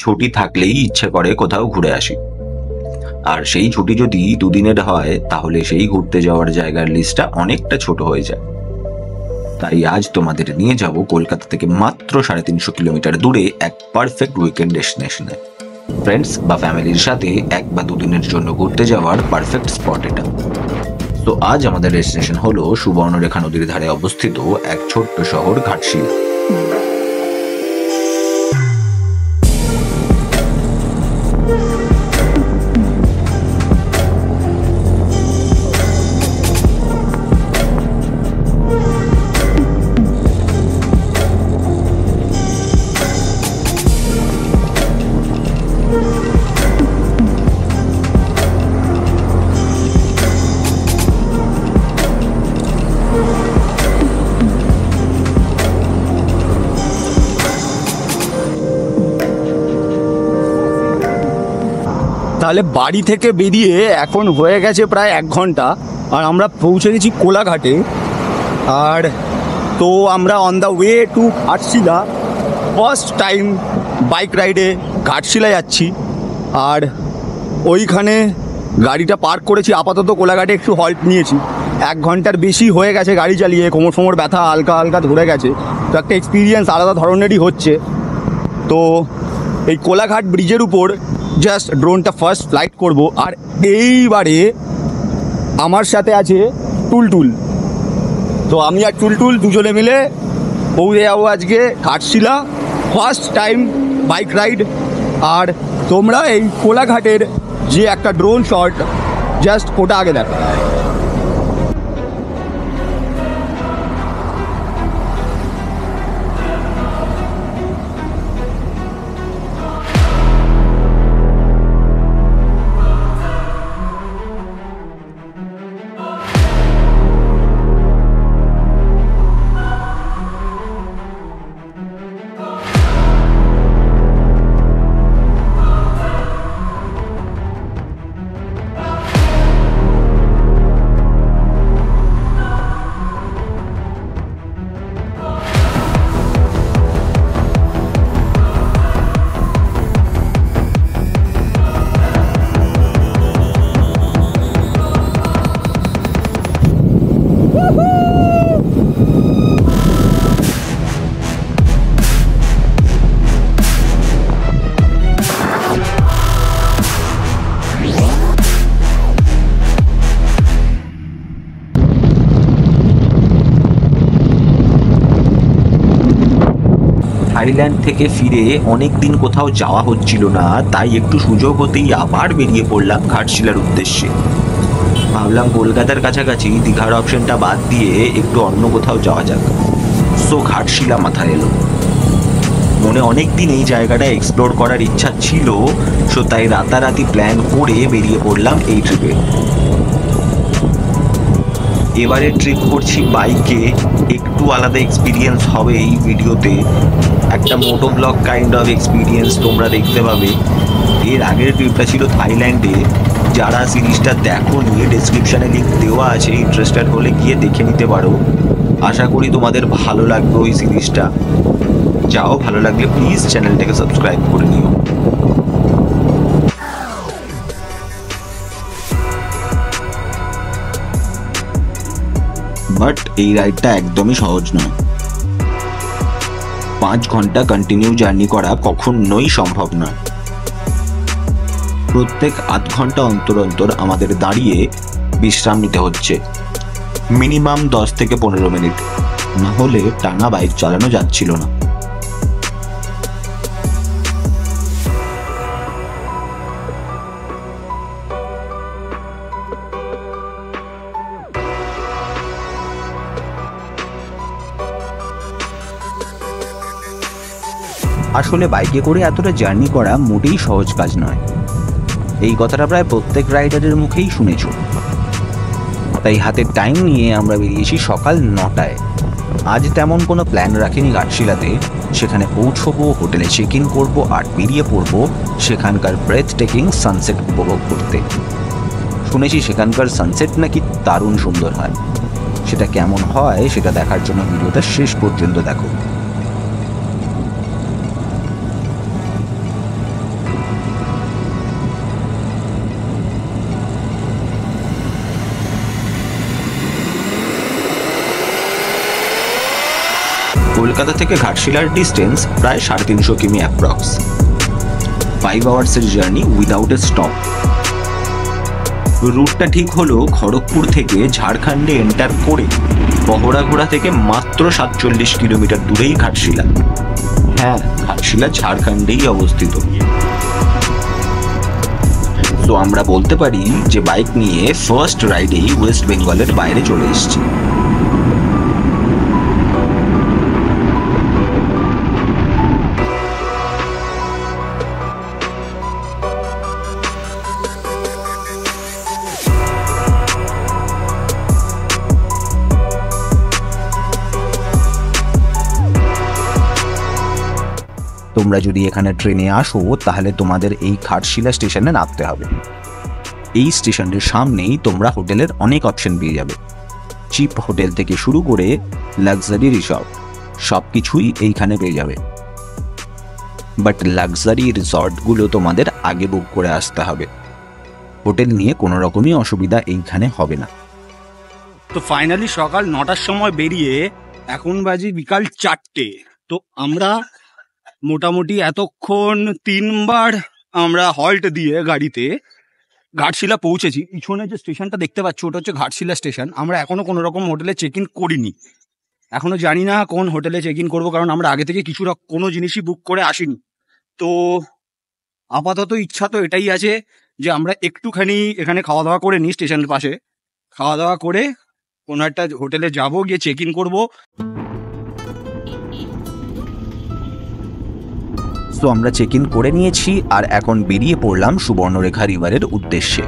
ছুটি থাকলেই ইচ্ছে করে কোথাও ঘুরে আসি, আর সেই ছুটি যদি দুদিনের হয় তাহলে সেই ঘুরতে যাওয়ার জায়গার লিস্টটা অনেকটা ছোট হয়ে যায়। তাই আজ তোমাদের নিয়ে যাব কলকাতা থেকে মাত্র 350 কিলোমিটার দূরে এক পারফেক্ট উইকেন্ড ডেস্টিনেশনে। ফ্রেন্ডস বা ফ্যামিলির সাথে 1 বা 2 দিনের জন্য ঘুরতে যাওয়ার পারফেক্ট স্পট এটা। তো আজ আমাদের ডেস্টিনেশন হলো সুবর্ণরেখা নদীর ধারে অবস্থিত এক ছোট্ট শহর ঘাটশিলা। তাহলে বাড়ি থেকে বেরিয়ে এখন হয়ে গেছে প্রায় 1 ঘন্টা, আর আমরা পৌঁছে গেছি কোলাঘাটে। আর তো আমরা on the way to Ghatshila, first time bike রাইডে ঘাটশিলা যাচ্ছি। আর ওইখানে গাড়িটা পার্ক করেছি, আপাতত কোলাঘাটে একটু হল্ট নিয়েছি। 1 ঘন্টার বেশি হয়ে গেছে গাড়ি চালিয়ে, কোমর ফোমর ব্যথা হালকা হালকা ধরে গেছে। তো একটা এক্সপিরিয়েন্স আলাদা ধরনেরই হচ্ছে। তো এই কোলাঘাট ব্রিজের উপর জাস্ট ড্রোনটা ফার্স্ট ফ্লাইট করব। আর এইবারে আমার সাথে আছে টুলটুল। তো আমি আর টুলটুল দুজনে মিলে পৌঁছে যাবো আজকে Ghatshila, first time bike ride. আর তোমরা এই কোলাঘাটের যে একটা ড্রোন শট, জাস্ট ওটা আগে দেখো। থাইল্যান্ড থেকে ফিরে অনেক দিন কোথাও যাওয়া হচ্ছিল না, তাই একটু সুযোগ হতেই আবার বেরিয়ে পড়লাম ঘাটশিলার উদ্দেশ্যে। ভাবলাম কলকাতার কাছাকাছি দীঘার অপশনটা বাদ দিয়ে একটু অন্য কোথাও যাওয়া যাক। সো ঘাটশিলা মাথায় এলো। মনে অনেক দিন এই জায়গাটা এক্সপ্লোর করার ইচ্ছা ছিল, সো তাই রাতারাতি প্ল্যান করে বেরিয়ে পড়লাম এই ট্রিপে। এবারে ট্রিপ করছি বাইকে, একটু আলাদা এক্সপিরিয়েন্স হবে এই ভিডিওতে। একটা মোটো ব্লগ কাইন্ড অফ এক্সপিরিয়েন্স তোমরা দেখতে পাবে। এর আগের ট্রিপটা ছিল থাইল্যান্ডে। যারা সিরিজটা দেখোনি, ডেসক্রিপশানে লিঙ্ক দেওয়া আছে, ইন্টারেস্টেড হলে গিয়ে দেখে নিতে পারো। আশা করি তোমাদের ভালো লাগবে ওই সিরিজটা। যাও, ভালো লাগলে প্লিজ চ্যানেলটাকে সাবস্ক্রাইব করে নিও। বাট এই রাইডটা একদমই সহজ নয়। 5 ঘন্টা কন্টিনিউ জার্নি করা কখনোই সম্ভব নয়। প্রত্যেক আধ ঘন্টা অন্তর অন্তর আমাদের দাঁড়িয়ে বিশ্রাম নিতে হচ্ছে, মিনিমাম 10 থেকে 15 মিনিট, না হলে টানা বাইক চালানো যাচ্ছিল না। আসলে বাইকে করে এতটা জার্নি করা মোটেই সহজ কাজ নয়। এই কথাটা প্রায় প্রত্যেক রাইডারের মুখেই শুনেছ। তাই হাতে টাইম নিয়ে আমরা বেরিয়েছি সকাল 9টায়। আজ তেমন কোনো প্ল্যান রাখিনি ঘাটশিলাতে। সেখানে পৌঁছবো, হোটেলে চেক ইন করবো আর বেরিয়ে পড়বো সেখানকার ব্রেথ টেকিং সানসেট উপভোগ করতে। শুনেছি সেখানকার সানসেট নাকি দারুণ সুন্দর হয়। সেটা কেমন হয় সেটা দেখার জন্য ভিডিওটা শেষ পর্যন্ত দেখো। কলকাতা থেকে ঘাটশিলার ডিস্টেন্স প্রায় 350 কিমি অ্যাপ্রক্স। 5 আওয়ার্সের জার্নি উইদাউট এ স্টপ। রুটটা ঠিক হলো খড়গপুর থেকে ঝাড়খণ্ডে এন্টার করে বহরাঘোড়া থেকে মাত্র 47 কিলোমিটার দূরেই ঘাটশিলা। হ্যাঁ, ঘাটশিলা ঝাড়খণ্ডেই অবস্থিত। তো আমরা বলতে পারি যে বাইক নিয়ে ফার্স্ট রাইডেই ওয়েস্ট বেঙ্গলের বাইরে চলে এসেছি। তোমরা যদি এখানে ট্রেনে আসো তাহলে তোমাদের এই ঘাটশিলা স্টেশনে নামতে হবে। এই স্টেশনের সামনেই তোমরা হোটেলের অনেক অপশন পেয়ে যাবে। চিপ হোটেল থেকে শুরু করে লাক্সারি রিসর্ট সব কিছুই এইখানে পেয়ে যাবে। বাট লাক্সারি রিসর্টগুলো তোমাদের আগে বুক করে আসতে হবে। হোটেল নিয়ে কোনো রকমই অসুবিধা এইখানে হবে না। তো ফাইনালি সকাল 9টার সময় বেরিয়ে এখন বাজে বিকাল 4টে। তো আমরা মোটামুটি এতক্ষণ 3বার আমরা হল্ট দিয়ে গাড়িতে ঘাটশিলা পৌঁছেছি। পিছনে যে স্টেশনটা দেখতে পাচ্ছ ওটা হচ্ছে ঘাটশিলা স্টেশন। আমরা এখনো কোনো রকম হোটেলে চেক ইন করিনি, এখনো জানি না কোন হোটেলে চেক ইন করবো, কারণ আমরা আগে থেকে কোনো জিনিসই বুক করে আসিনি। তো আপাতত ইচ্ছা তো এটাই আছে যে আমরা একটুখানি এখানে খাওয়া দাওয়া করে নিই, স্টেশনের পাশে খাওয়া দাওয়া করে কোনো একটা হোটেলে যাবো, গিয়ে চেক ইন করবো। তো আমরা চেক ইন করে নিয়েছি আর এখন বেরিয়ে পড়লাম সুবর্ণরেখা রিভারের উদ্দেশ্যে।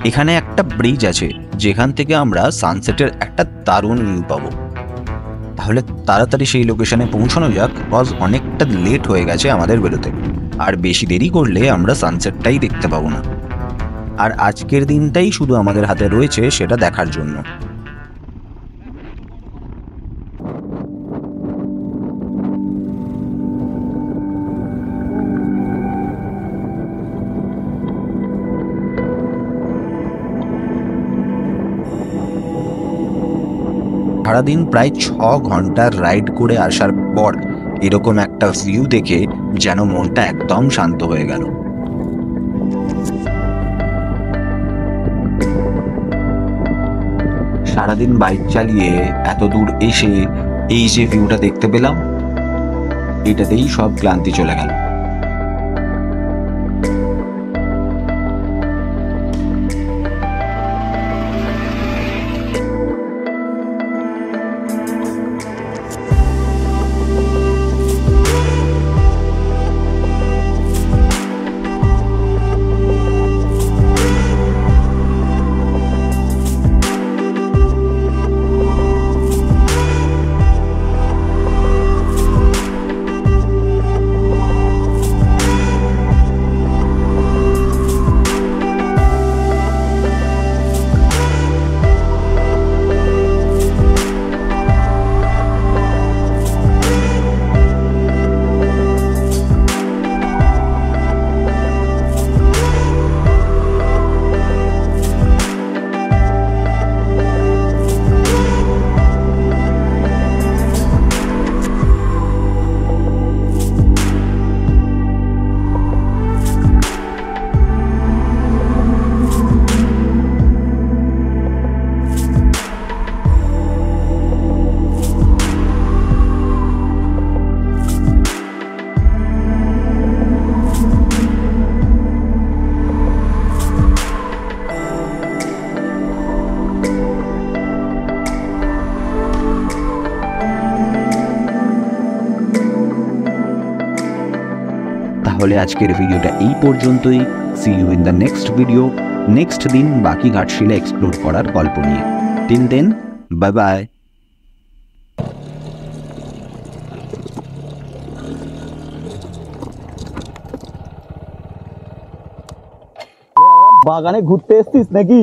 এখানে একটা ব্রিজ আছে যেখান থেকে আমরা সানসেটের একটা দারুণ ভিউ পাবো। তাহলে তাড়াতাড়ি সেই লোকেশনে পৌঁছানো যাক, কজ অনেকটা লেট হয়ে গেছে আমাদের বেরোতে। আর বেশি দেরি করলে আমরা সানসেটটাই দেখতে পাবো না। আর আজকের দিনটাই শুধু আমাদের হাতে রয়েছে সেটা দেখার জন্য। সারাদিন প্রায় 6 ঘন্টার রাইড করে আসার পর এরকম একটা ভিউ দেখে যেন মনটা একদম শান্ত হয়ে গেল। সারাদিন বাইক চালিয়ে এত দূর এসে এই যে ভিউটা দেখতে পেলাম, এটাতেই সব ক্লান্তি চলে গেল। তাহলে আজকের ভিডিওটা এই পর্যন্তই। See you in the next video. Next দিন বাকি ঘাটশিলা এক্সপ্লোর করার গল্প নিয়ে। Till then, bye bye. বাগানে ঘুরতে এসছিস নাকি?